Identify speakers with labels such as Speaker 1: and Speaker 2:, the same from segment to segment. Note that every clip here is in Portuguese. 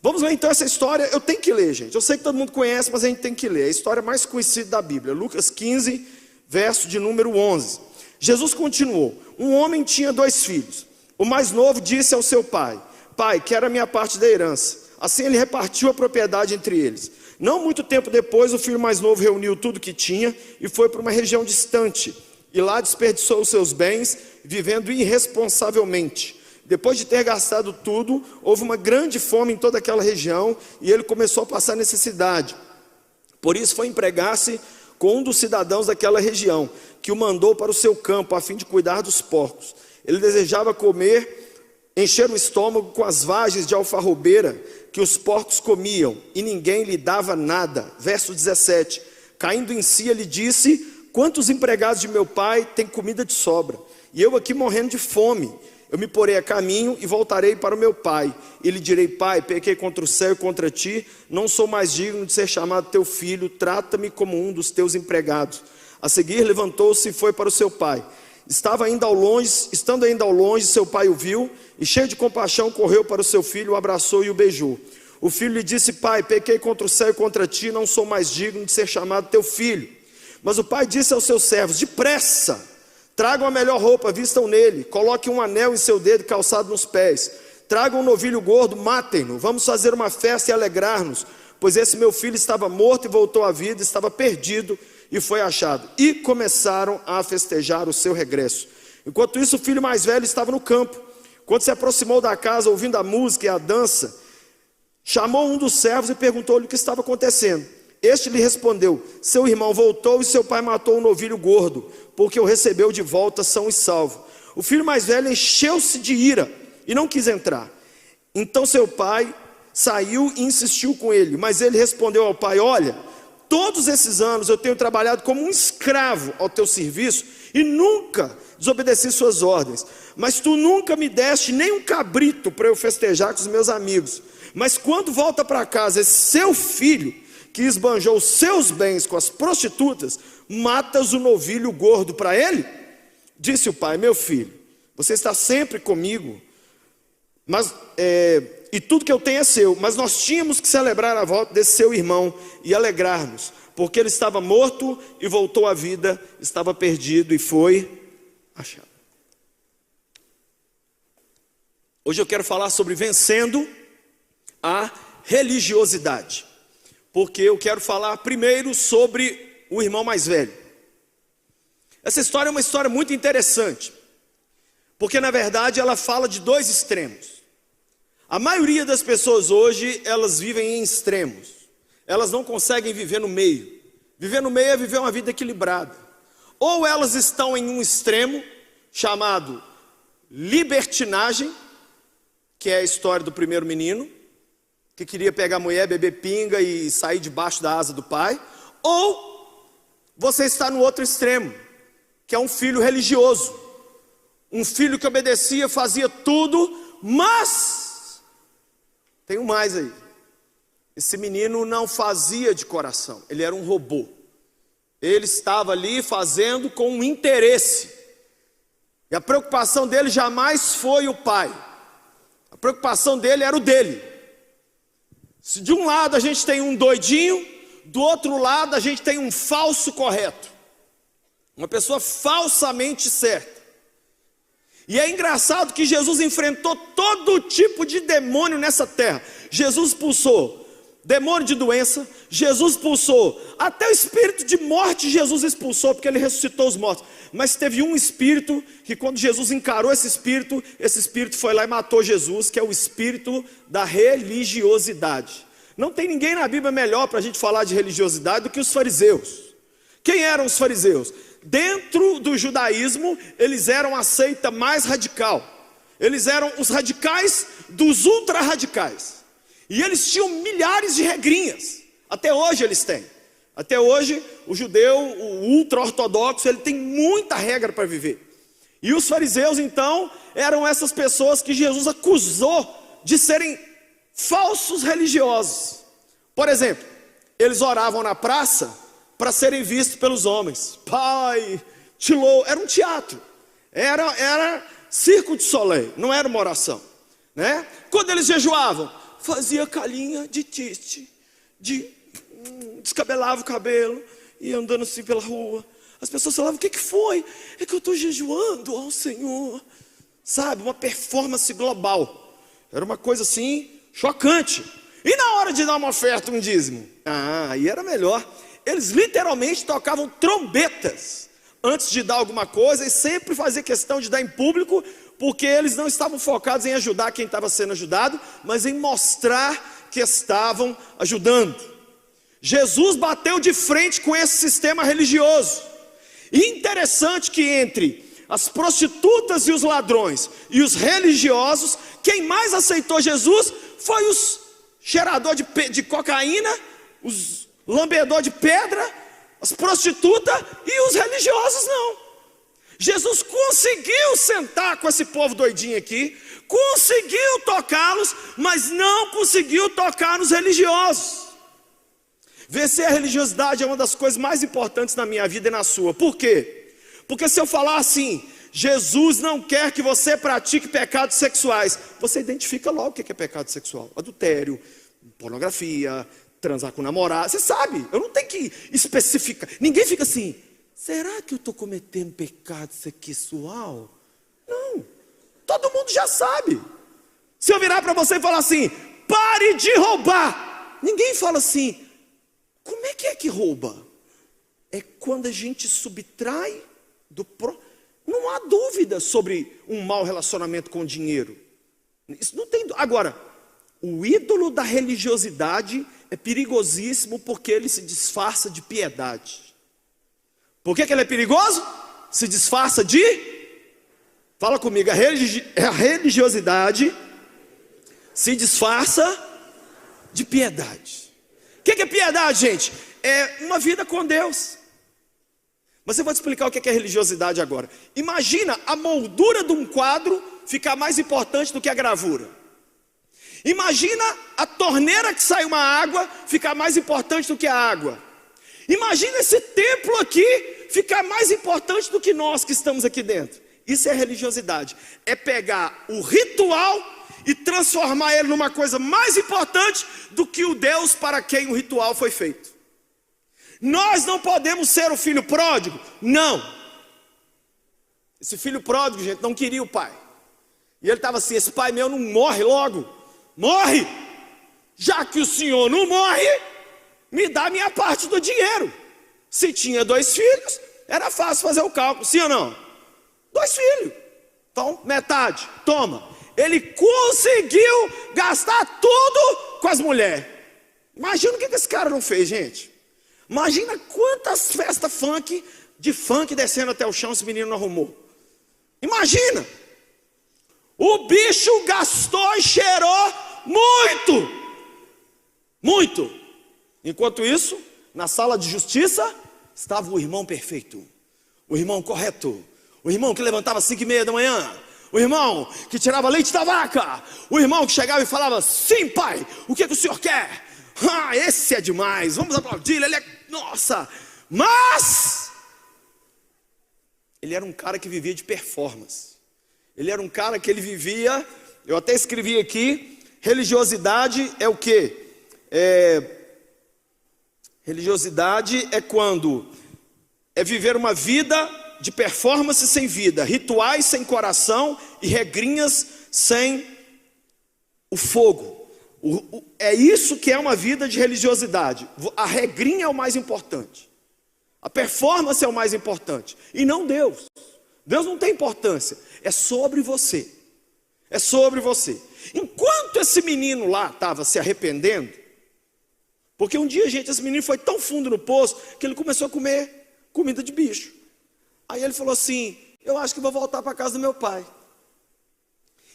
Speaker 1: Vamos ler então essa história. Eu tenho que ler, gente. Eu sei que todo mundo conhece, mas a gente tem que ler. É a história mais conhecida da Bíblia. Lucas 15, verso de número 11. Jesus continuou: um homem tinha 2 filhos. O mais novo disse ao seu pai: pai, quero a minha parte da herança. Assim ele repartiu a propriedade entre eles. Não muito tempo depois, o filho mais novo reuniu tudo que tinha e foi para uma região distante. E lá desperdiçou os seus bens, vivendo irresponsavelmente. Depois de ter gastado tudo, houve uma grande fome em toda aquela região e ele começou a passar necessidade. Por isso foi empregar-se com um dos cidadãos daquela região, que o mandou para o seu campo a fim de cuidar dos porcos. Ele desejava comer, encher o estômago com as vagens de alfarrobeira que os porcos comiam, e ninguém lhe dava nada. Verso 17, caindo em si, ele disse: quantos empregados de meu pai têm comida de sobra, e eu aqui morrendo de fome? Eu me porei a caminho e voltarei para o meu pai, e lhe direi: pai, pequei contra o céu e contra ti, não sou mais digno de ser chamado teu filho, trata-me como um dos teus empregados. A seguir levantou-se e foi para o seu pai. Estando ainda ao longe, seu pai o viu, e cheio de compaixão correu para o seu filho, o abraçou e o beijou. O filho lhe disse: pai, pequei contra o céu e contra ti, não sou mais digno de ser chamado teu filho. Mas o pai disse aos seus servos: depressa, tragam a melhor roupa, vistam nele, coloquem um anel em seu dedo, calçado nos pés, tragam um novilho gordo, matem-no, vamos fazer uma festa e alegrar-nos, pois esse meu filho estava morto e voltou à vida, estava perdido e foi achado. E começaram a festejar o seu regresso. Enquanto isso, o filho mais velho estava no campo. Quando se aproximou da casa, ouvindo a música e a dança, chamou um dos servos e perguntou-lhe o que estava acontecendo. Este lhe respondeu: seu irmão voltou e seu pai matou um novilho gordo, porque o recebeu de volta são e salvo. O filho mais velho encheu-se de ira e não quis entrar. Então seu pai saiu e insistiu com ele, mas ele respondeu ao pai: olha, todos esses anos eu tenho trabalhado como um escravo ao teu serviço e nunca desobedeci suas ordens, mas tu nunca me deste nem um cabrito para eu festejar com os meus amigos. Mas quando volta para casa esse seu filho, que esbanjou os seus bens com as prostitutas, matas o novilho gordo para ele? Disse o pai: meu filho, você está sempre comigo, e tudo que eu tenho é seu, mas nós tínhamos que celebrar a volta desse seu irmão e alegrar-nos, porque ele estava morto e voltou à vida, estava perdido e foi achado. Hoje eu quero falar sobre vencendo a religiosidade, porque eu quero falar primeiro sobre o irmão mais velho. Essa história é uma história muito interessante, porque na verdade ela fala de 2 extremos. A maioria das pessoas hoje, elas vivem em extremos. Elas não conseguem viver no meio. Viver no meio é viver uma vida equilibrada. Ou elas estão em um extremo chamado libertinagem, que é a história do primeiro menino, que queria pegar a mulher, beber pinga e sair debaixo da asa do pai. Ou você está no outro extremo, que é um filho religioso, um filho que obedecia, fazia tudo, mas tem um mais aí. Esse menino não fazia de coração, ele era um robô. Ele estava ali fazendo com um interesse, e a preocupação dele jamais foi o pai. A preocupação dele era o dele. Se de um lado a gente tem um doidinho, do outro lado a gente tem um falso correto, uma pessoa falsamente certa. E é engraçado que Jesus enfrentou todo tipo de demônio nessa terra. Jesus expulsou demônio de doença, Jesus expulsou até o espírito de morte. Jesus expulsou porque ele ressuscitou os mortos. Mas teve um espírito que, quando Jesus encarou esse espírito foi lá e matou Jesus, que é o espírito da religiosidade. Não tem ninguém na Bíblia melhor para a gente falar de religiosidade do que os fariseus. Quem eram os fariseus? Dentro do judaísmo, eles eram a seita mais radical. Eles eram os radicais dos ultra-radicais. E eles tinham milhares de regrinhas. Até hoje eles têm. Até hoje o judeu, o ultra-ortodoxo, ele tem muita regra para viver. E os fariseus então eram essas pessoas que Jesus acusou de serem falsos religiosos. Por exemplo, eles oravam na praça para serem vistos pelos homens. Pai, Tilô, era um teatro. Era Circo de Soleil, não era uma oração, né? Quando eles jejuavam, fazia calinha de tiste, descabelava o cabelo, ia andando assim pela rua. As pessoas falavam: o que foi? É que eu estou jejuando ao Senhor. Sabe, uma performance global. Era uma coisa assim, chocante. E na hora de dar uma oferta, um dízimo? Aí era melhor. Eles literalmente tocavam trombetas antes de dar alguma coisa, e sempre fazia questão de dar em público, porque eles não estavam focados em ajudar quem estava sendo ajudado, mas em mostrar que estavam ajudando. Jesus bateu de frente com esse sistema religioso. E interessante que entre as prostitutas e os ladrões e os religiosos, quem mais aceitou Jesus foi os cheiradores de cocaína, os lambedores de pedra, as prostitutas, e os religiosos não. Jesus conseguiu sentar com esse povo doidinho aqui, conseguiu tocá-los, mas não conseguiu tocar nos religiosos. Vencer a religiosidade é uma das coisas mais importantes na minha vida e na sua. Por quê? Porque se eu falar assim: Jesus não quer que você pratique pecados sexuais, você identifica logo o que é pecado sexual: adultério, pornografia, transar com namorado. Você sabe, eu não tenho que especificar. Ninguém fica assim: será que eu estou cometendo pecado sexual? Não, todo mundo já sabe. Se eu virar para você e falar assim: pare de roubar, ninguém fala assim: como é que rouba? É quando a gente subtrai do não há dúvida sobre um mau relacionamento com o dinheiro. Isso não tem. Agora, o ídolo da religiosidade é perigosíssimo, porque ele se disfarça de piedade. Por que ele é perigoso? Se disfarça de... Fala comigo, a religiosidade se disfarça de piedade. O que é piedade, gente? É uma vida com Deus. Mas eu vou te explicar o que é religiosidade agora. Imagina a moldura de um quadro ficar mais importante do que a gravura. Imagina a torneira que sai uma água ficar mais importante do que a água. Imagina esse templo aqui ficar mais importante do que nós que estamos aqui dentro. Isso é religiosidade. É pegar o ritual e transformar ele numa coisa mais importante do que o Deus para quem o ritual foi feito. Nós não podemos ser o filho pródigo? Não. Esse filho pródigo, gente, não queria o pai. E ele estava assim: esse pai meu não morre logo. Morre! Já que o senhor não morre, me dá minha parte do dinheiro. Se tinha 2 filhos, era fácil fazer o cálculo, sim ou não? 2 filhos. Então, metade, toma. Ele conseguiu gastar tudo com as mulheres. Imagina o que esse cara não fez, gente. Imagina quantas festas de funk descendo até o chão esse menino não arrumou. Imagina. O bicho gastou e cheirou muito. Enquanto isso, na sala de justiça estava o irmão perfeito, o irmão correto, o irmão que levantava às 5:30 da manhã, o irmão que tirava leite da vaca, o irmão que chegava e falava: sim, pai, o que o senhor quer? Esse é demais, vamos aplaudir, ele é... Nossa! Mas ele era um cara que vivia de performance. Ele era um cara que ele vivia... Eu até escrevi aqui: religiosidade é o quê? Religiosidade é quando é viver uma vida de performance sem vida, rituais sem coração e regrinhas sem o fogo. É isso que é uma vida de religiosidade. A regrinha é o mais importante, a performance é o mais importante, e não Deus. Deus não tem importância, é sobre você. É sobre você. Enquanto esse menino lá estava se arrependendo, porque um dia, gente, esse menino foi tão fundo no poço que ele começou a comer comida de bicho. Aí ele falou assim: eu acho que vou voltar para a casa do meu pai.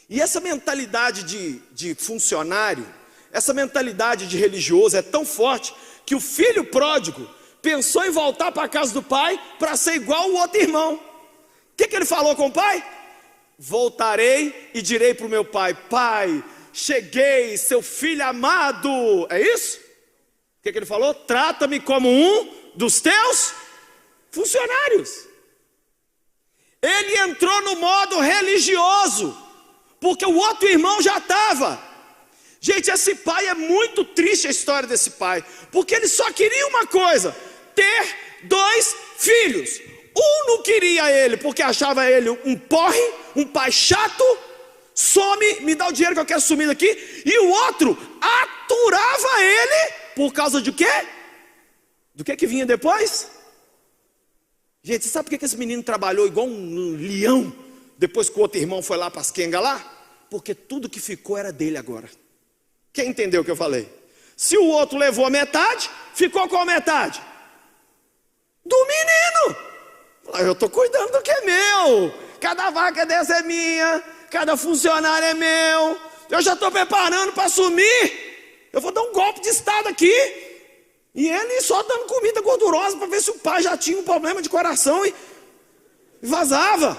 Speaker 1: E essa mentalidade de funcionário, essa mentalidade de religioso é tão forte que o filho pródigo pensou em voltar para a casa do pai para ser igual o outro irmão. O que ele falou com o pai? Voltarei e direi para o meu pai: pai, cheguei, seu filho amado. É isso? O que ele falou? Trata-me como um dos teus funcionários. Ele entrou no modo religioso, porque o outro irmão já estava. Gente, esse pai é muito triste, a história desse pai, porque ele só queria uma coisa: ter 2 filhos. Um não queria ele porque achava ele um porre, um pai chato, some, me dá o dinheiro que eu quero sumir daqui. E o outro aturava ele por causa de quê? Do que vinha depois? Gente, você sabe por que esse menino trabalhou igual um leão depois que o outro irmão foi lá para as quengas lá? Porque tudo que ficou era dele agora. Quem entendeu o que eu falei? Se o outro levou a metade, ficou com a metade do menino. Eu estou cuidando do que é meu. Cada vaca dessa é minha, cada funcionário é meu. Eu já estou preparando para assumir. Eu vou dar um golpe de estado aqui. E ele só dando comida gordurosa para ver se o pai já tinha um problema de coração e vazava.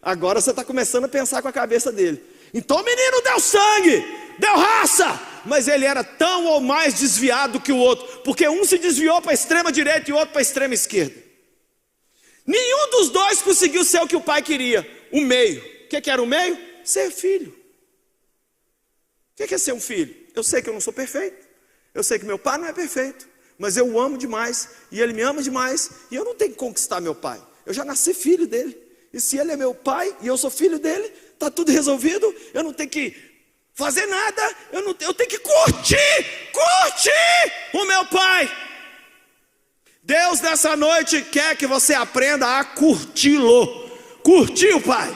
Speaker 1: Agora você está começando a pensar com a cabeça dele. Então o menino deu sangue, deu raça, mas ele era tão ou mais desviado que o outro, porque um se desviou para a extrema direita e o outro para a extrema esquerda. Nenhum dos dois conseguiu ser o que o pai queria, o meio. O que era o meio? Ser filho. O que é ser um filho? Eu sei que eu não sou perfeito, eu sei que meu pai não é perfeito, mas eu o amo demais, e ele me ama demais, e eu não tenho que conquistar meu pai. Eu já nasci filho dele, e se ele é meu pai, e eu sou filho dele, está tudo resolvido. Eu não tenho que fazer nada, eu tenho que curtir o meu pai. Deus nessa noite quer que você aprenda a curti-lo, curtir o pai.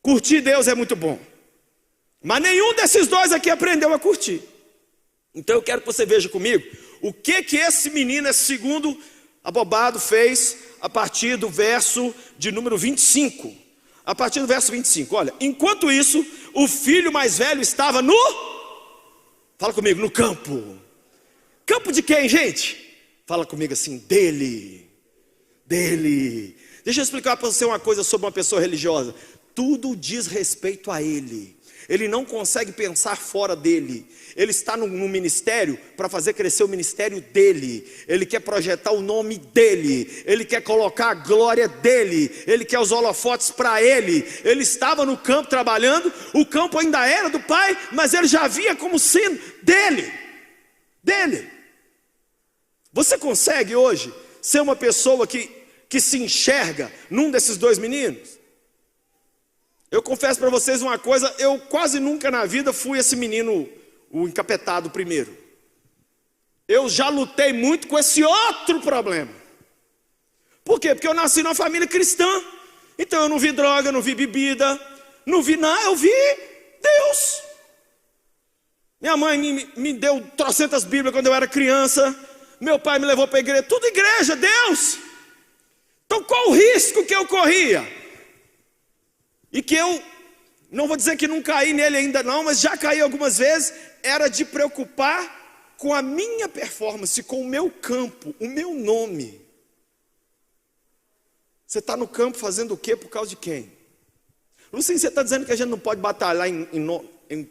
Speaker 1: Curtir Deus é muito bom, mas nenhum desses dois aqui aprendeu a curtir. Então eu quero que você veja comigo o que esse menino, esse segundo abobado, fez a partir do verso de número 25. A partir do verso 25, olha: enquanto isso, o filho mais velho estava fala comigo, no campo. Campo de quem, gente? Fala comigo assim: dele. Deixa eu explicar para você uma coisa sobre uma pessoa religiosa. Tudo diz respeito a ele. Ele não consegue pensar fora dele. Ele está no ministério para fazer crescer o ministério dele. Ele quer projetar o nome dele. Ele quer colocar a glória dele. Ele quer os holofotes para ele. Ele estava no campo trabalhando. O campo ainda era do pai, mas ele já via como sendo dele. Você consegue hoje ser uma pessoa que se enxerga num desses 2 meninos? Eu confesso para vocês uma coisa: eu quase nunca na vida fui esse menino, o encapetado primeiro. Eu já lutei muito com esse outro problema. Por quê? Porque eu nasci numa família cristã. Então eu não vi droga, não vi bebida, não vi nada, eu vi Deus. Minha mãe me deu 300 Bíblias quando eu era criança. Meu pai me levou para a igreja, tudo igreja, Deus. Então qual o risco que eu corria? E que eu, não vou dizer que não caí nele ainda não, mas já caí algumas vezes, era de preocupar com a minha performance, com o meu campo, o meu nome. Você está no campo fazendo o quê? Por causa de quem? Lucinho, você está dizendo que a gente não pode batalhar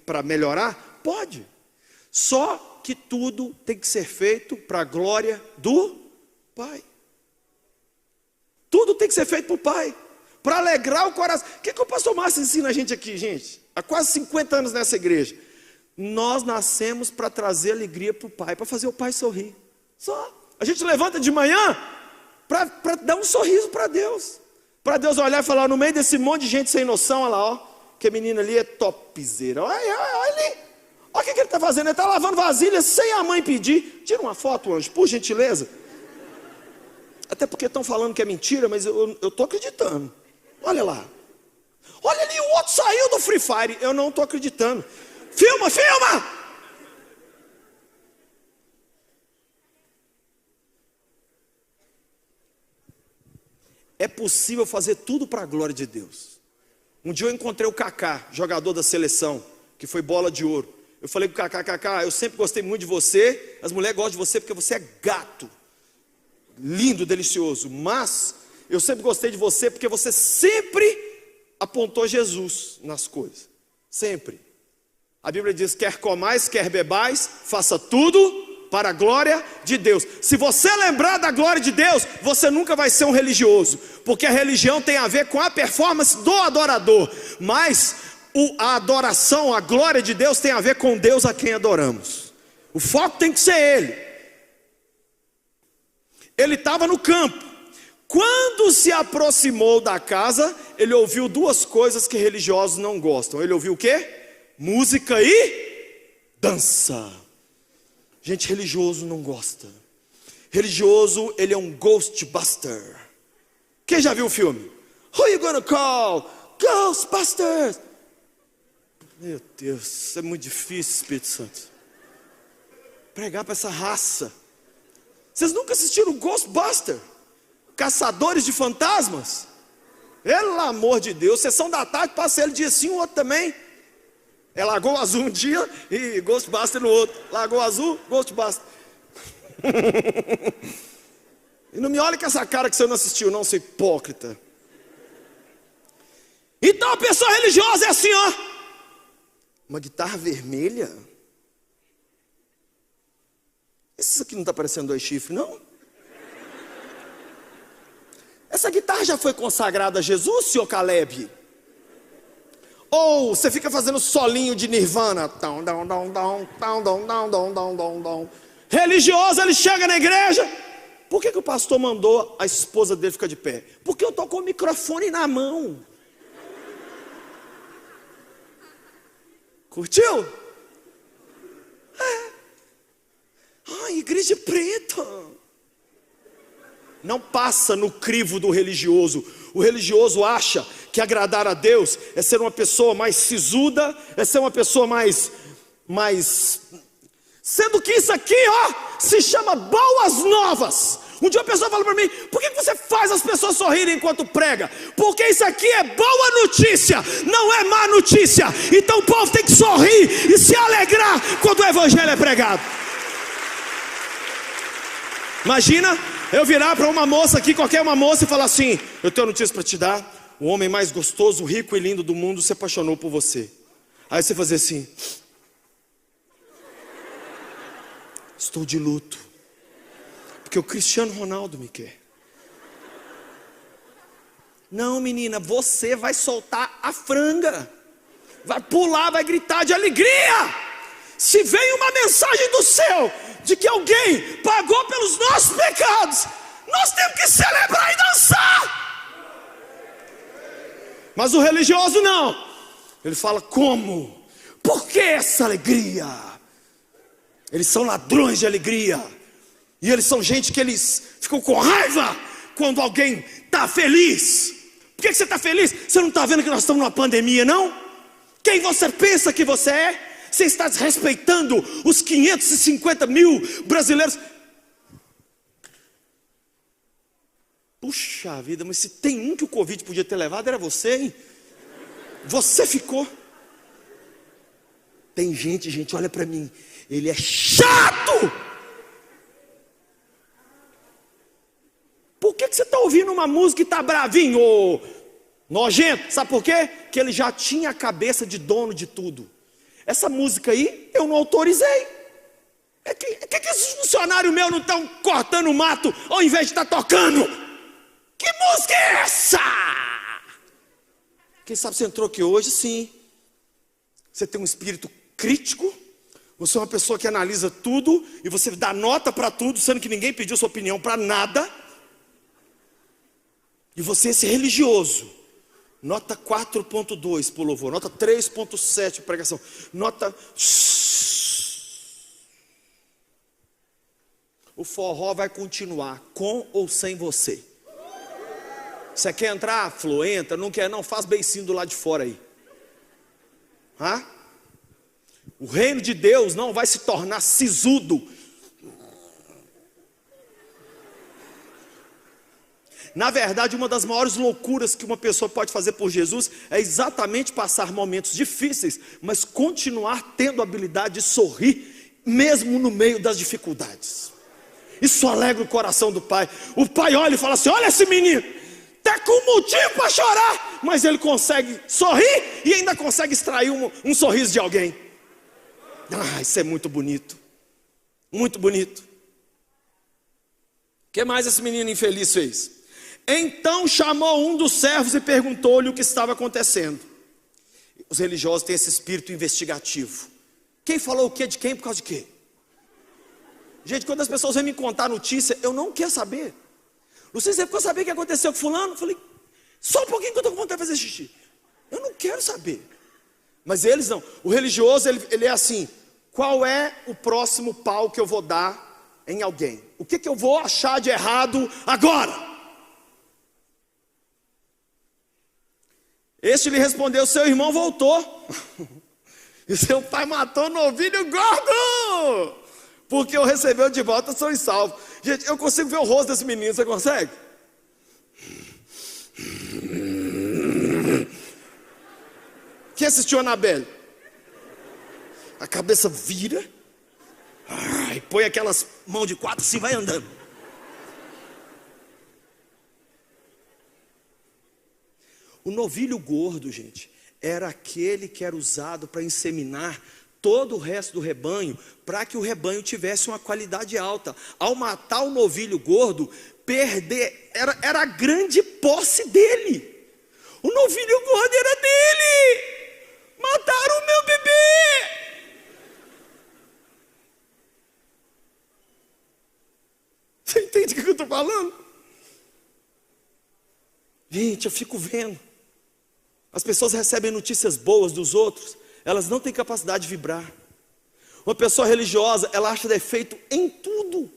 Speaker 1: para melhorar? Pode. Só que tudo tem que ser feito para a glória do Pai. Tudo tem que ser feito para o Pai, para alegrar o coração. O que o pastor Márcio ensina a gente aqui, gente? Há quase 50 anos nessa igreja. Nós nascemos para trazer alegria para o Pai, para fazer o Pai sorrir. Só. A gente levanta de manhã para dar um sorriso para Deus. Para Deus olhar e falar: no meio desse monte de gente sem noção, olha lá, ó, que a menina ali é topzera. Olha ali. Olha o que ele está fazendo. Ele está lavando vasilha sem a mãe pedir. Tira uma foto, anjo, por gentileza. Até porque estão falando que é mentira, mas eu estou acreditando. Olha lá. Olha ali, o outro saiu do Free Fire. Eu não estou acreditando. Filma! É possível fazer tudo para a glória de Deus. Um dia eu encontrei o Kaká, jogador da seleção, que foi bola de ouro. Eu falei com o Kaká: eu sempre gostei muito de você. As mulheres gostam de você porque você é gato, lindo, delicioso. Mas eu sempre gostei de você porque você sempre apontou Jesus nas coisas. Sempre. A Bíblia diz: quer comais, quer bebais, faça tudo para a glória de Deus. Se você lembrar da glória de Deus, você nunca vai ser um religioso, porque a religião tem a ver com a performance do adorador, mas a adoração, a glória de Deus tem a ver com Deus a quem adoramos. O foco tem que ser Ele. Ele estava no campo. Quando se aproximou da casa, ele ouviu duas coisas que religiosos não gostam. Ele ouviu o quê? Música e dança. Gente, religioso não gosta. Religioso, ele é um Ghostbuster. Quem já viu o filme? Who you gonna call? Ghostbusters. Meu Deus, isso é muito difícil, Espírito Santo. Pregar para essa raça. Vocês nunca assistiram Ghostbuster? Caçadores de fantasmas? Pelo amor de Deus, sessão da tarde, passa ele dia sim, o outro também. É Lagoa Azul um dia e Ghostbuster no outro. Lagoa Azul, Ghostbuster. E não me olhe com essa cara que você não assistiu, não, seu hipócrita. Então a pessoa religiosa é assim, ó. Uma guitarra vermelha? Isso aqui não está parecendo dois chifres, não? Essa guitarra já foi consagrada a Jesus, senhor Caleb? Ou você fica fazendo solinho de Nirvana? Religioso, ele chega na igreja. Por que o pastor mandou a esposa dele ficar de pé? Porque eu estou com o microfone na mão. Curtiu? Ai, igreja preta. Não passa no crivo do religioso. O religioso acha que agradar a Deus é ser uma pessoa mais sisuda, é ser uma pessoa mais... Sendo que isso aqui, ó, se chama boas novas. Um dia a pessoa fala para mim: por que você faz as pessoas sorrirem enquanto prega? Porque isso aqui é boa notícia, não é má notícia. Então o povo tem que sorrir e se alegrar quando o evangelho é pregado. Imagina eu virar para uma moça aqui, qualquer uma moça, e falar assim: eu tenho notícia para te dar. O homem mais gostoso, rico e lindo do mundo se apaixonou por você. Aí você fazer assim: estou de luto, porque o Cristiano Ronaldo me quer. Não, menina, você vai soltar a franga, vai pular, vai gritar de alegria. Se vem uma mensagem do céu de que alguém pagou pelos nossos pecados, nós temos que celebrar e dançar. Mas o religioso não. Ele fala: como? Por que essa alegria? Eles são ladrões de alegria. E eles são gente que eles ficam com raiva quando alguém está feliz. Por que você está feliz? Você não está vendo que nós estamos numa pandemia, não? Quem você pensa que você é? Você está desrespeitando os 550 mil brasileiros. Puxa vida, mas se tem um que o Covid podia ter levado, era você, hein? Você ficou. Tem gente, olha para mim, ele é chato. Por que você está ouvindo uma música e está bravinho, ô nojento? Sabe por quê? Que ele já tinha a cabeça de dono de tudo. Essa música aí, eu não autorizei. É que esses funcionários meus não estão cortando o mato ao invés de estar tocando? Que música é essa? Quem sabe você entrou aqui hoje, sim. Você tem um espírito crítico. Você é uma pessoa que analisa tudo e você dá nota para tudo, sendo que ninguém pediu sua opinião para nada. E você é esse religioso. Nota 4.2 para o louvor, nota 3.7 para pregação, nota... O forró vai continuar, com ou sem você. Você quer entrar? Flor, entra. Não quer não? Faz beicinho do lado de fora aí. Hã? O reino de Deus não vai se tornar sisudo. Na verdade, uma das maiores loucuras que uma pessoa pode fazer por Jesus é exatamente passar momentos difíceis, mas continuar tendo a habilidade de sorrir, mesmo no meio das dificuldades. Isso alegra o coração do pai. O pai olha e fala assim: olha esse menino, está com motivo para chorar, mas ele consegue sorrir e ainda consegue extrair um sorriso de alguém. Ah, isso é muito bonito. Muito bonito. O que mais esse menino infeliz fez? Então chamou um dos servos e perguntou-lhe o que estava acontecendo. Os religiosos têm esse espírito investigativo. Quem falou o que de quem por causa de quê? Gente, quando as pessoas vêm me contar notícia, eu não quero saber. Luciano, você ficou sabendo o que aconteceu com fulano? Eu falei, só um pouquinho que eu estou com vontade de fazer xixi. Eu não quero saber. Mas eles não. O religioso, ele é assim: qual é o próximo pau que eu vou dar em alguém? O que eu vou achar de errado agora? Este lhe respondeu: seu irmão voltou e seu pai matou o novilho gordo, porque o recebeu de volta, sou salvo. Gente, eu consigo ver o rosto desse menino, você consegue? Quem assistiu a Anabelle? A cabeça vira, e põe aquelas mãos de quatro assim, vai andando. O novilho gordo, gente, era aquele que era usado para inseminar todo o resto do rebanho, para que o rebanho tivesse uma qualidade alta. Ao matar o novilho gordo, era a grande posse dele. O novilho gordo era dele. Mataram o meu bebê. Você entende o que eu estou falando? Gente, eu fico vendo. As pessoas recebem notícias boas dos outros, elas não têm capacidade de vibrar. Uma pessoa religiosa, ela acha defeito em tudo.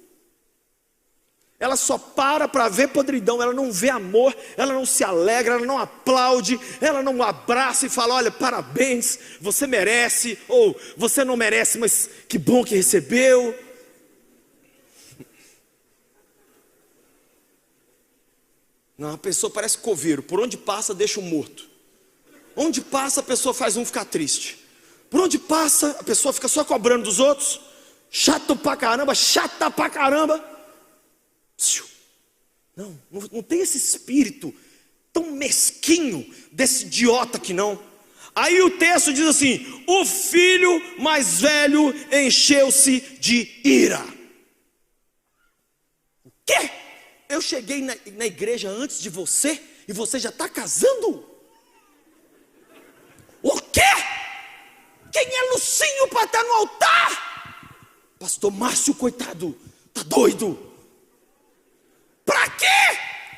Speaker 1: Ela só para ver podridão, ela não vê amor, ela não se alegra, ela não aplaude, ela não abraça e fala: olha, parabéns, você merece, ou você não merece, mas que bom que recebeu. Não, a pessoa parece coveiro, por onde passa deixa um morto. Onde passa a pessoa faz um ficar triste. Por onde passa a pessoa fica só cobrando dos outros. Chato pra caramba, chata pra caramba. Não tem esse espírito tão mesquinho desse idiota que não. Aí o texto diz assim: o filho mais velho encheu-se de ira. O quê? Eu cheguei na igreja antes de você e você já está casando? O quê? Quem é Lucinho para estar no altar? Pastor Márcio, coitado, tá doido. Para quê?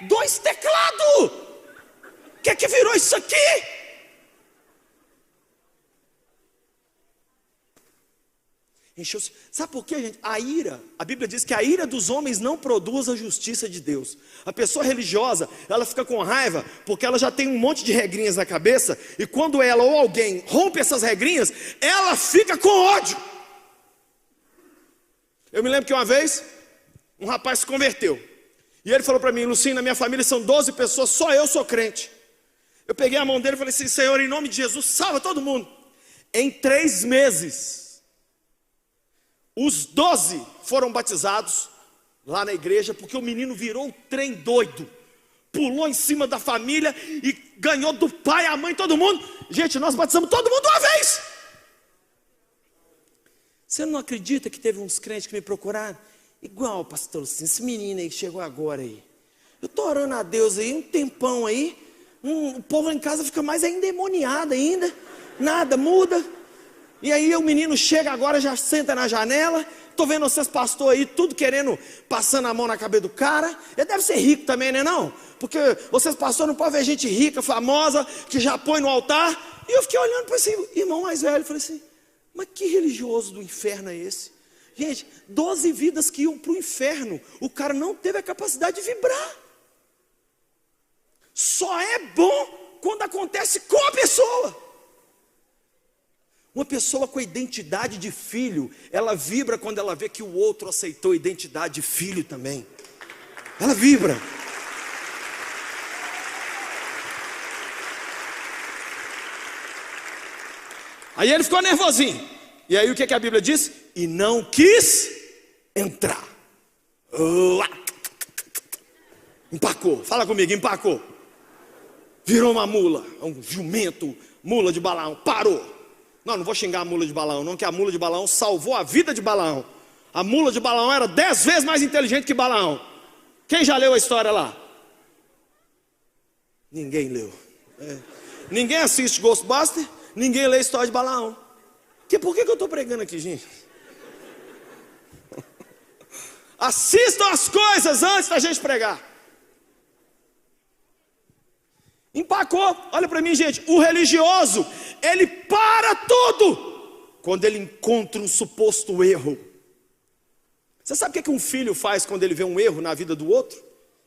Speaker 1: 2 teclados. O que é que virou isso aqui? Encheu-se. Sabe por quê, gente? A ira, a Bíblia diz que a ira dos homens não produz a justiça de Deus. A pessoa religiosa, ela fica com raiva porque ela já tem um monte de regrinhas na cabeça, e quando ela ou alguém rompe essas regrinhas, ela fica com ódio. Eu me lembro que uma vez um rapaz se converteu, e ele falou para mim: Lucinho, na minha família são 12 pessoas, só eu sou crente. Eu peguei a mão dele e falei assim: Senhor, em nome de Jesus, salva todo mundo. Em 3 meses os 12 foram batizados lá na igreja, porque o menino virou um trem doido, pulou em cima da família e ganhou do pai, a mãe, todo mundo. Gente, nós batizamos todo mundo uma vez. Você não acredita que teve uns crentes que me procuraram? Igual, pastor, assim, esse menino aí que chegou agora aí. Eu estou orando a Deus aí, um tempão aí. O povo lá em casa fica mais endemoniado ainda. Nada muda. E aí o menino chega agora, já senta na janela. Estou vendo vocês pastor aí, tudo querendo, passando a mão na cabeça do cara. Ele deve ser rico também, né não? Porque vocês pastor não podem ver gente rica, famosa, que já põe no altar. E eu fiquei olhando para esse irmão mais velho, falei assim: mas que religioso do inferno é esse? Gente, 12 vidas que iam para o inferno, o cara não teve a capacidade de vibrar. Só é bom quando acontece com a pessoa. Uma pessoa com a identidade de filho, ela vibra quando ela vê que o outro aceitou a identidade de filho também. Ela vibra. Aí ele ficou nervosinho. E aí o que a Bíblia diz? E não quis entrar. Empacou, fala comigo, empacou. Virou uma mula, um jumento, mula de Balaão, parou. Não vou xingar a mula de Balaão não, que a mula de Balaão salvou a vida de Balaão. A mula de Balaão era 10 vezes mais inteligente que Balaão. Quem já leu a história lá? Ninguém leu. Ninguém assiste Ghostbusters, ninguém lê a história de Balaão. Por que eu estou pregando aqui, gente? Assistam as coisas antes da gente pregar. Empacou, olha para mim, gente. O religioso, ele para tudo quando ele encontra um suposto erro. Você sabe o que um filho faz quando ele vê um erro na vida do outro?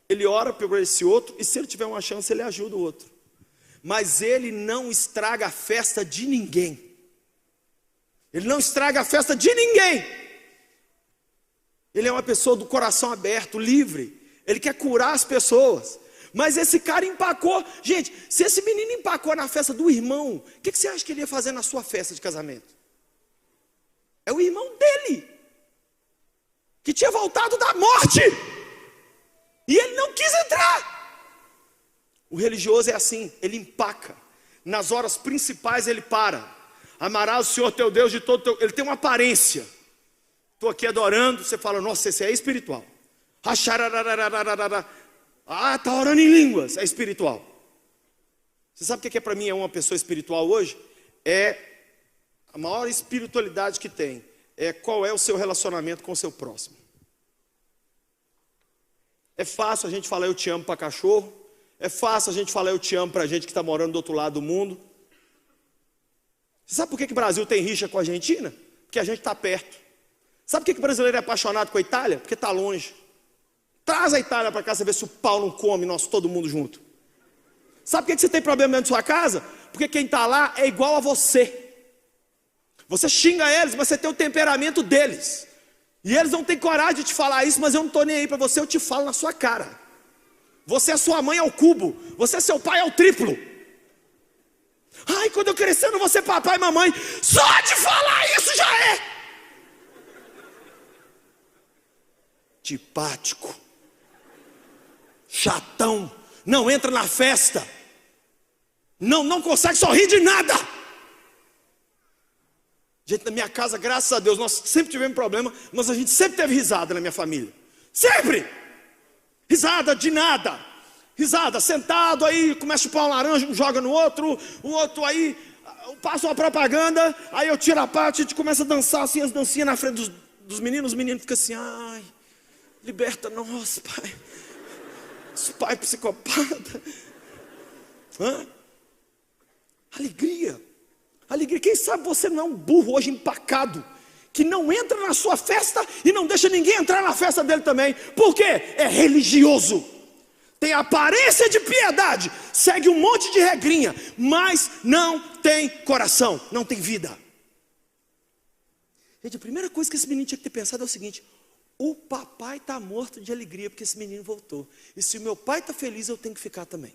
Speaker 1: Ele ora por esse outro, e se ele tiver uma chance, ele ajuda o outro. Mas ele não estraga a festa de ninguém. Ele não estraga a festa de ninguém. Ele é uma pessoa do coração aberto, livre. Ele quer curar as pessoas. Mas esse cara empacou. Gente, se esse menino empacou na festa do irmão, o que você acha que ele ia fazer na sua festa de casamento? É o irmão dele, que tinha voltado da morte, e ele não quis entrar. O religioso é assim, ele empaca. Nas horas principais ele para. Amarás o Senhor teu Deus de todo teu... Ele tem uma aparência. Estou aqui adorando, você fala, nossa, esse é espiritual. Está orando em línguas, é espiritual. Você sabe o que para mim é uma pessoa espiritual hoje? É a maior espiritualidade que tem. É qual é o seu relacionamento com o seu próximo. É fácil a gente falar eu te amo para cachorro. É fácil a gente falar eu te amo para gente que está morando do outro lado do mundo. Você sabe por que o Brasil tem rixa com a Argentina? Porque a gente está perto. Sabe por que o brasileiro é apaixonado com a Itália? Porque está longe. Traz a Itália para cá, você vê se o pau não come, nós todo mundo junto. Sabe por que você tem problema dentro da sua casa? Porque quem está lá é igual a você. Você xinga eles, mas você tem o temperamento deles. E eles não têm coragem de te falar isso, mas eu não estou nem aí para você, eu te falo na sua cara. Você é sua mãe ao cubo, você é seu pai ao triplo. Ai, quando eu crescer eu não vou ser papai e mamãe. Só de falar isso já é antipático, chatão, não entra na festa, não consegue sorrir de nada. Gente, na minha casa, graças a Deus, nós sempre tivemos problema, mas a gente sempre teve risada na minha família. Sempre! Risada de nada. Risada, sentado aí, começa a chupar um laranja, um joga no outro, o outro aí, passa uma propaganda, aí eu tiro a parte, a gente começa a dançar assim, as dancinhas na frente dos meninos, os meninos ficam assim, ai, liberta nós, pai. Esse pai psicopata. Alegria. Alegria. Quem sabe você não é um burro hoje empacado, que não entra na sua festa e não deixa ninguém entrar na festa dele também. Por quê? É religioso. Tem aparência de piedade, segue um monte de regrinha, mas não tem coração, não tem vida. Gente, a primeira coisa que esse menino tinha que ter pensado é o seguinte: o papai está morto de alegria porque esse menino voltou. E se o meu pai está feliz, eu tenho que ficar também.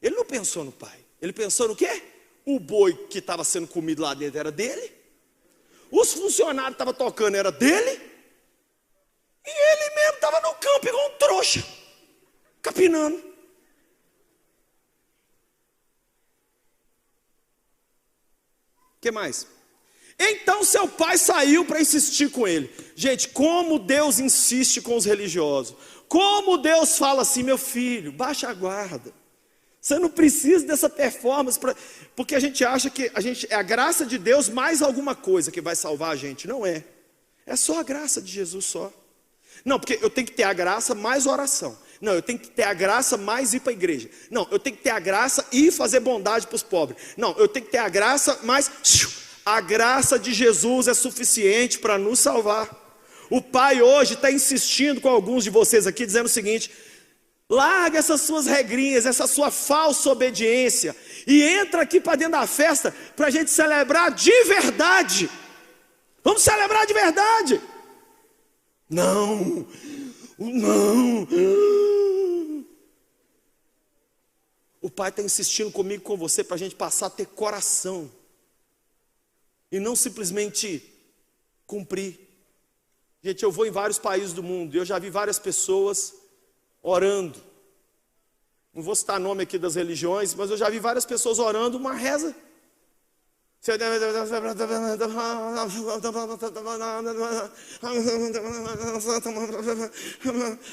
Speaker 1: Ele não pensou no pai. Ele pensou no quê? O boi que estava sendo comido lá dentro era dele. Os funcionários que estavam tocando era dele. E ele mesmo estava no campo igual um trouxa, capinando. O que mais? Então seu pai saiu para insistir com ele. Gente, como Deus insiste com os religiosos. Como Deus fala assim: meu filho, baixa a guarda. Você não precisa dessa performance, porque a gente acha que é a graça de Deus mais alguma coisa que vai salvar a gente. Não é. É só a graça de Jesus só. Não, porque eu tenho que ter a graça mais oração. Não, eu tenho que ter a graça mais ir para a igreja. Não, eu tenho que ter a graça e fazer bondade para os pobres. Não, eu tenho que ter a graça mais... A graça de Jesus é suficiente para nos salvar. O Pai hoje está insistindo com alguns de vocês aqui, dizendo o seguinte: larga essas suas regrinhas, essa sua falsa obediência, e entra aqui para dentro da festa, para a gente celebrar de verdade. Vamos celebrar de verdade. Não. O Pai está insistindo comigo e com você para a gente passar a ter coração. E não simplesmente cumprir. Gente, eu vou em vários países do mundo e eu já vi várias pessoas orando. Não vou citar nome aqui das religiões, mas eu já vi várias pessoas orando uma reza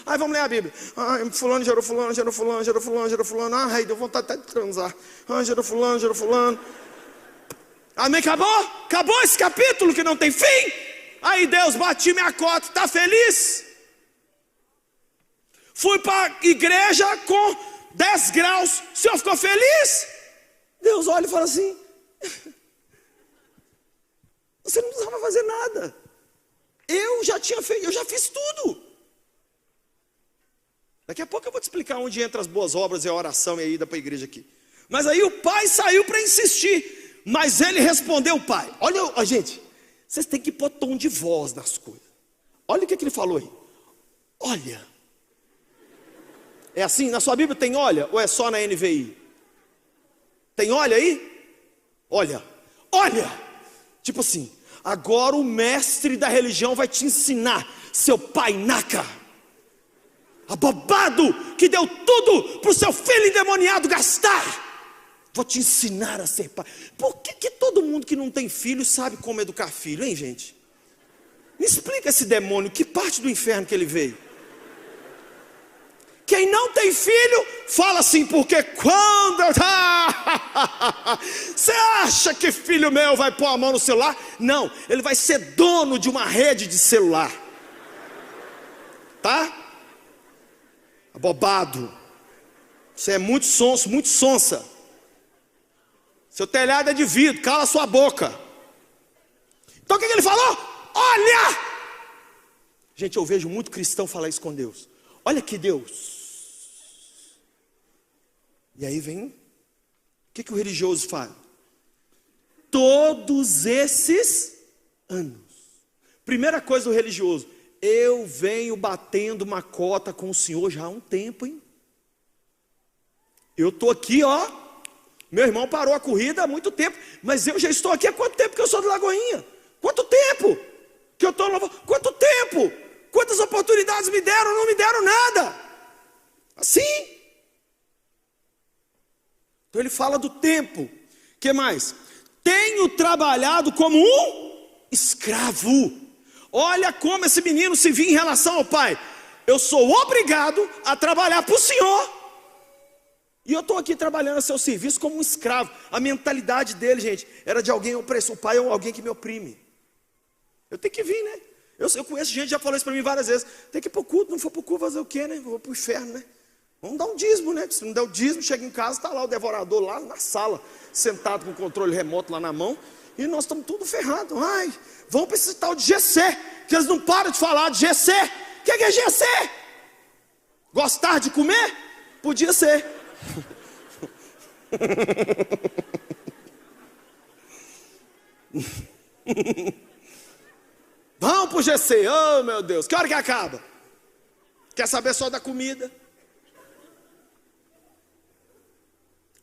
Speaker 1: Aí vamos ler a Bíblia. Ai, fulano gerou fulano, gerou fulano, gerou fulano, gerou fulano. Ai, deu vontade até de transar. Ai, gerou fulano, gerou fulano. Amém, acabou? Acabou esse capítulo que não tem fim? Aí Deus, bati minha cota, está feliz? Fui para a igreja com 10 graus, o senhor ficou feliz? Deus olha e fala assim: você não precisava fazer nada. Eu já tinha feito, eu já fiz tudo. Daqui a pouco eu vou te explicar onde entra as boas obras e a oração e a ida para a igreja aqui. Mas aí o pai saiu para insistir, mas ele respondeu o pai. Olha, gente, vocês têm que pôr tom de voz nas coisas. Olha o que ele falou aí. Olha. É assim, na sua Bíblia tem olha ou é só na NVI? Tem olha aí? Olha. Tipo assim, agora o mestre da religião vai te ensinar, seu pai naca, abobado, que deu tudo para o seu filho endemoniado gastar. Vou te ensinar a ser pai. Por que todo mundo que não tem filho sabe como educar filho, hein, gente? Me explica esse demônio, que parte do inferno que ele veio? Quem não tem filho, fala assim, porque quando você acha que filho meu vai pôr a mão no celular? Não, ele vai ser dono de uma rede de celular. Tá? Abobado. Você é muito sonso, muito sonsa. Seu telhado é de vidro, cala sua boca. Então o que ele falou? Olha! Gente, eu vejo muito cristão falar isso com Deus. Olha que Deus. E aí vem, o que o religioso faz? Todos esses anos. Primeira coisa do religioso: eu venho batendo uma cota com o Senhor já há um tempo, hein? Eu estou aqui, ó. Meu irmão parou a corrida há muito tempo, mas eu já estou aqui há quanto tempo que eu sou de Lagoinha? Quanto tempo que eu estou? Quanto tempo? Quantas oportunidades me deram? Não me deram nada. Assim. Então ele fala do tempo. O que mais? Tenho trabalhado como um escravo. Olha como esse menino se via em relação ao pai. Eu sou obrigado a trabalhar para o Senhor. E eu estou aqui trabalhando a seu serviço como um escravo. A mentalidade dele, gente, era de alguém opressor. O pai é alguém que me oprime. Eu tenho que vir, né? Eu conheço gente que já falou isso para mim várias vezes. Tem que ir para o culto, não for para o culto fazer o quê, né? Vou para o inferno, né? Vamos dar um dízimo, né? Se não der o dízimo, chega em casa, está lá o devorador lá na sala, sentado com o controle remoto lá na mão, e nós estamos tudo ferrados. Ai, vamos para esse tal de GC, que eles não param de falar de GC. O que é GC? Gostar de comer? Podia ser. Vamos para o GC, oh meu Deus, que hora que acaba? Quer saber só da comida?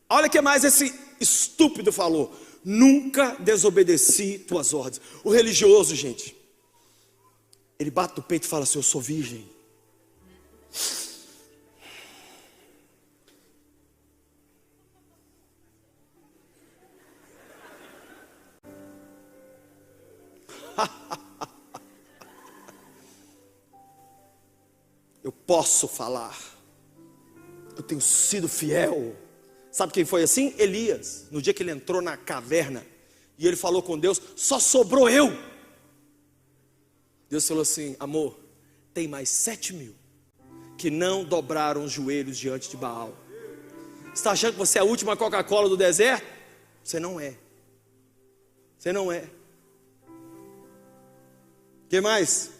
Speaker 1: Olha o que mais esse estúpido falou: nunca desobedeci tuas ordens. O religioso, gente, ele bate no peito e fala assim: eu sou virgem. Eu posso falar, eu tenho sido fiel. Sabe quem foi assim? Elias. No dia que ele entrou na caverna e ele falou com Deus: só sobrou eu. Deus falou assim: amor, tem mais 7.000 que não dobraram os joelhos diante de Baal. Você está achando que você é a última Coca-Cola do deserto? Você não é. Você não é. O que mais?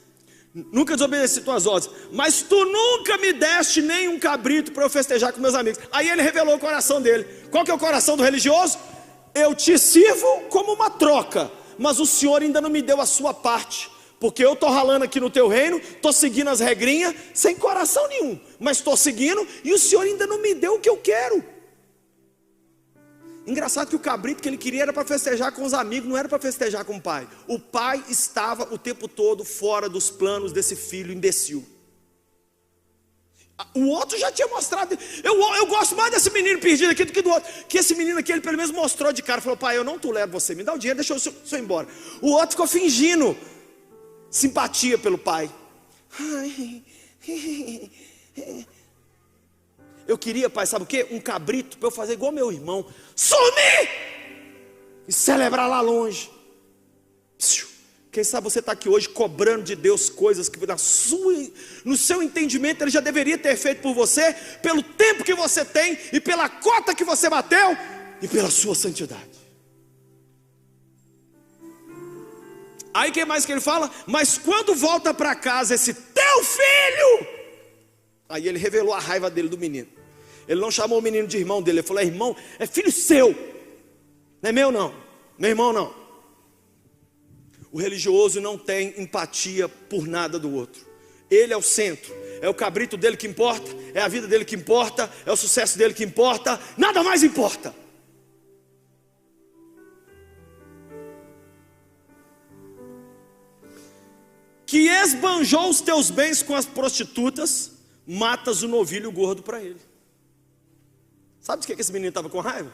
Speaker 1: Nunca desobedeci tuas ordens, mas tu nunca me deste nem um cabrito para eu festejar com meus amigos. Aí ele revelou o coração dele. Qual que é o coração do religioso? Eu te sirvo como uma troca, mas o Senhor ainda não me deu a sua parte, porque eu estou ralando aqui no teu reino, estou seguindo as regrinhas, sem coração nenhum, mas estou seguindo, e o Senhor ainda não me deu o que eu quero. Engraçado que o cabrito que ele queria era para festejar com os amigos, não era para festejar com o pai. O pai estava o tempo todo fora dos planos desse filho imbecil. O outro já tinha mostrado. Eu gosto mais desse menino perdido aqui do que do outro. Que esse menino aqui, ele pelo menos mostrou de cara. Falou: pai, eu não tolero você, me dá o dinheiro, deixa eu ir embora. O outro ficou fingindo simpatia pelo pai. Eu queria, pai, sabe o quê? Um cabrito para eu fazer igual meu irmão, sumir e celebrar lá longe. Quem sabe você está aqui hoje cobrando de Deus coisas que no seu entendimento Ele já deveria ter feito por você, pelo tempo que você tem, e pela cota que você bateu, e pela sua santidade. Aí que mais que ele fala? Mas quando volta para casa esse teu filho, aí ele revelou a raiva dele do menino. Ele não chamou o menino de irmão dele, ele falou: é irmão, é filho seu, não é meu não, meu irmão não. O religioso não tem empatia por nada do outro. Ele é o centro, é o cabrito dele que importa, é a vida dele que importa, é o sucesso dele que importa, nada mais importa. Que esbanjou os teus bens com as prostitutas, matas o novilho gordo para ele. Sabe de que esse menino estava com raiva?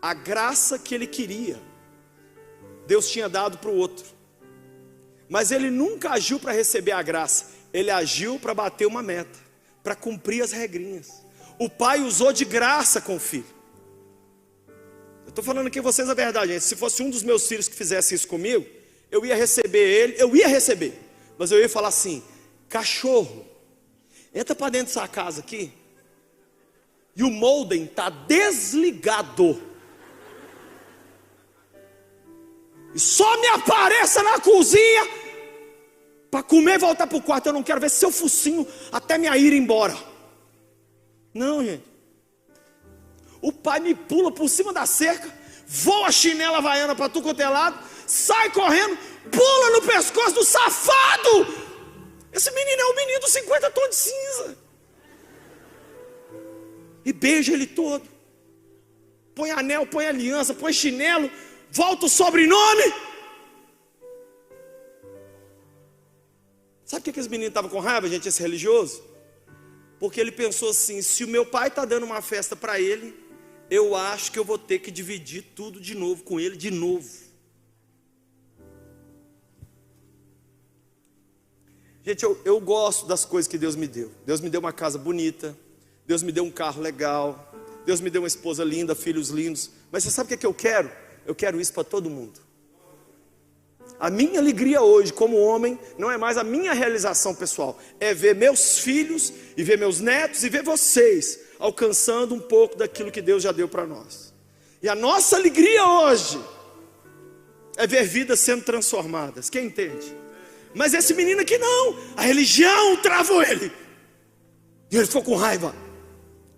Speaker 1: A graça que ele queria, Deus tinha dado para o outro. Mas ele nunca agiu para receber a graça. Ele agiu para bater uma meta, para cumprir as regrinhas. O pai usou de graça com o filho. Eu estou falando aqui a vocês a verdade, gente. Se fosse um dos meus filhos que fizesse isso comigo, eu ia receber ele, mas eu ia falar assim: cachorro, entra para dentro dessa casa aqui, e o modem está desligado, e só me apareça na cozinha para comer e voltar para o quarto. Eu não quero ver seu focinho até minha ira embora. Não, gente. O pai me pula por cima da cerca, voa a chinela havaiana para tu quanto é lado, sai correndo, pula no pescoço do safado. Esse menino é o menino dos 50 tons de cinza. E beija ele todo. Põe anel, põe aliança, põe chinelo, volta o sobrenome. Sabe por que esse menino estava com raiva, gente, esse religioso? Porque ele pensou assim: se o meu pai está dando uma festa para ele, eu acho que eu vou ter que dividir tudo de novo com ele, de novo. Gente, eu gosto das coisas que Deus me deu. Deus me deu uma casa bonita, Deus me deu um carro legal, Deus me deu uma esposa linda, filhos lindos. Mas você sabe o que eu quero? Eu quero isso para todo mundo. A minha alegria hoje como homem não é mais a minha realização pessoal, é ver meus filhos e ver meus netos e ver vocês alcançando um pouco daquilo que Deus já deu para nós. E a nossa alegria hoje é ver vidas sendo transformadas. Quem entende? Mas esse menino aqui não, a religião travou ele, e ele ficou com raiva,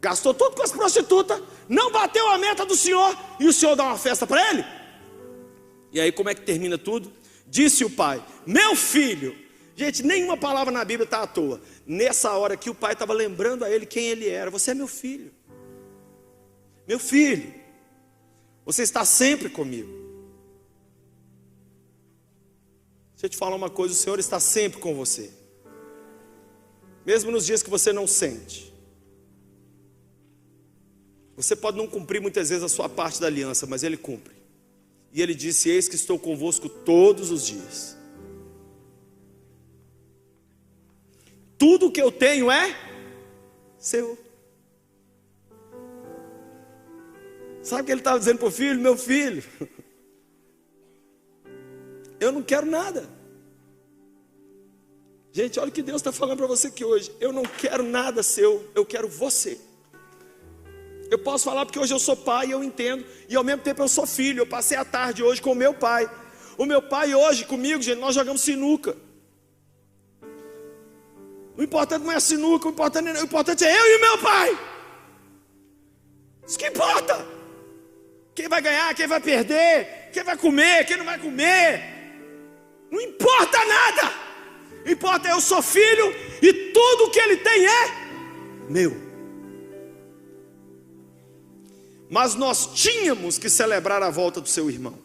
Speaker 1: gastou tudo com as prostitutas, não bateu a meta do Senhor, e o Senhor dá uma festa para ele. E aí como é que termina tudo? Disse o pai: meu filho. Gente, nenhuma palavra na Bíblia está à toa. Nessa hora aqui o pai estava lembrando a ele quem ele era. Você é meu filho. Meu filho, você está sempre comigo. Deixa eu te falar uma coisa: o Senhor está sempre com você, mesmo nos dias que você não sente. Você pode não cumprir muitas vezes a sua parte da aliança, mas Ele cumpre. E Ele disse: eis que estou convosco todos os dias. Tudo que eu tenho é seu. Sabe o que ele estava dizendo para o filho? Meu filho, eu não quero nada. Gente, olha o que Deus está falando para você aqui hoje. Eu não quero nada seu, eu quero você. Eu posso falar porque hoje eu sou pai e eu entendo, e ao mesmo tempo eu sou filho. Eu passei a tarde hoje com o meu pai. O meu pai hoje comigo, gente, nós jogamos sinuca. O importante não é a sinuca, o importante é eu e o meu pai. Isso que importa. Quem vai ganhar, quem vai perder, quem vai comer, quem não vai comer, não importa nada. Importa, eu sou filho e tudo que ele tem é meu. Mas nós tínhamos que celebrar a volta do seu irmão,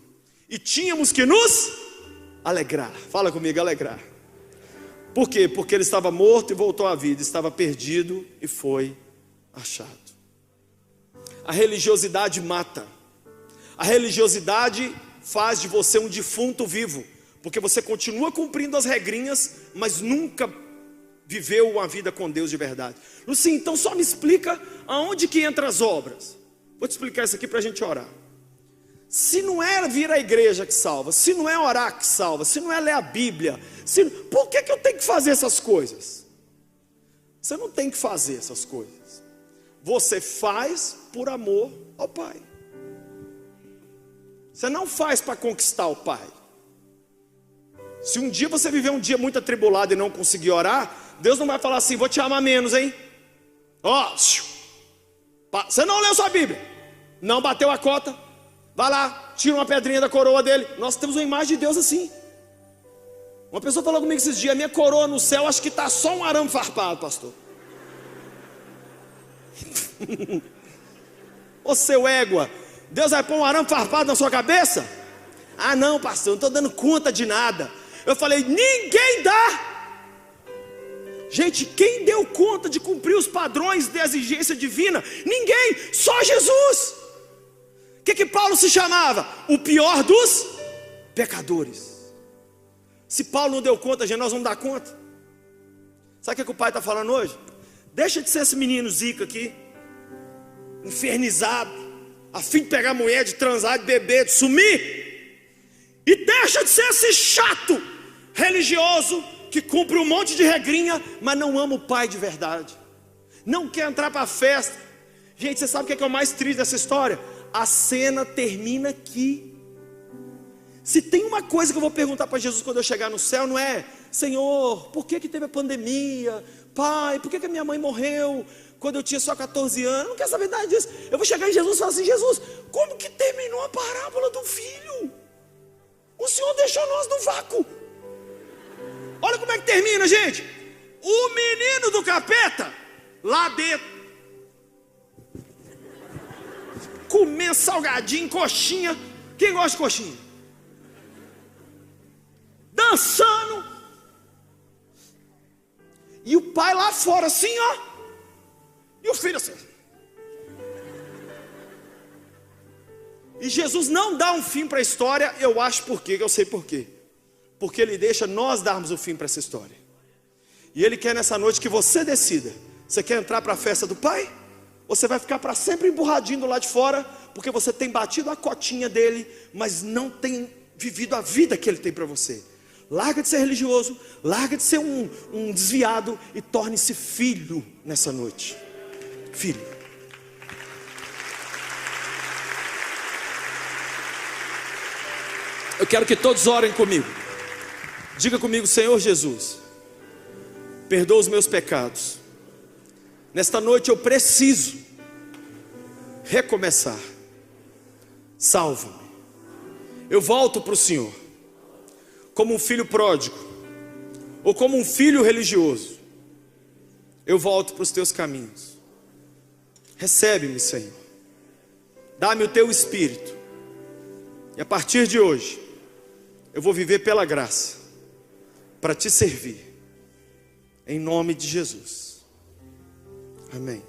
Speaker 1: e tínhamos que nos alegrar. Fala comigo, alegrar. Por quê? Porque ele estava morto e voltou à vida, estava perdido e foi achado. A religiosidade mata. A religiosidade faz de você um defunto vivo, porque você continua cumprindo as regrinhas, mas nunca viveu uma vida com Deus de verdade. Luci, então só me explica aonde que entra as obras. Vou te explicar isso aqui para a gente orar. Se não é vir à igreja que salva, se não é orar que salva, se não é ler a Bíblia, por que eu tenho que fazer essas coisas? Você não tem que fazer essas coisas. Você faz por amor ao Pai. Você não faz para conquistar o Pai. Se um dia você viver um dia muito atribulado e não conseguir orar, Deus não vai falar assim: vou te amar menos, hein? Ó, você não leu sua Bíblia, não bateu a cota, vai lá, tira uma pedrinha da coroa dele. Nós temos uma imagem de Deus assim. Uma pessoa falou comigo esses dias: minha coroa no céu, acho que está só um arame farpado, pastor. Ô seu égua, Deus vai pôr um arame farpado na sua cabeça? Ah não, pastor, eu não estou dando conta de nada. Eu falei: ninguém dá. Gente, quem deu conta de cumprir os padrões de exigência divina? Ninguém, só Jesus. O que Paulo se chamava? O pior dos pecadores. Se Paulo não deu conta, gente, nós vamos dar conta. Sabe o que o pai está falando hoje? Deixa de ser esse menino zica aqui, infernizado, a fim de pegar mulher, de transar, de beber, de sumir. E deixa de ser esse chato religioso que cumpre um monte de regrinha, mas não ama o Pai de verdade. Não quer entrar para a festa. Gente, você sabe o que é o mais triste dessa história? A cena termina aqui. Se tem uma coisa que eu vou perguntar para Jesus quando eu chegar no céu, não é: Senhor, por que teve a pandemia? Pai, por que a minha mãe morreu quando eu tinha só 14 anos? Eu não quero saber nada disso. Eu vou chegar em Jesus e falar assim: Jesus, como que terminou a parábola do filho? O Senhor deixou nós no vácuo. Olha como é que termina, gente. O menino do capeta lá dentro, comendo salgadinho, coxinha. Quem gosta de coxinha? Dançando. E o pai lá fora assim, ó. E o filho assim. E Jesus não dá um fim para a história. Eu acho por quê, que eu sei por quê. Porque Ele deixa nós darmos o fim para essa história. E Ele quer nessa noite que você decida: você quer entrar para a festa do Pai? Ou você vai ficar para sempre emburradinho do lado de fora, porque você tem batido a cotinha dele, mas não tem vivido a vida que Ele tem para você. Larga de ser religioso, larga de ser um desviado e torne-se filho nessa noite. Filho. Eu quero que todos orem comigo. Diga comigo: Senhor Jesus, perdoa os meus pecados. Nesta noite eu preciso recomeçar. Salva-me. Eu volto para o Senhor, como um filho pródigo, ou como um filho religioso. Eu volto para os teus caminhos. Recebe-me, Senhor. Dá-me o teu Espírito. E a partir de hoje, eu vou viver pela graça, para te servir, em nome de Jesus. Amém.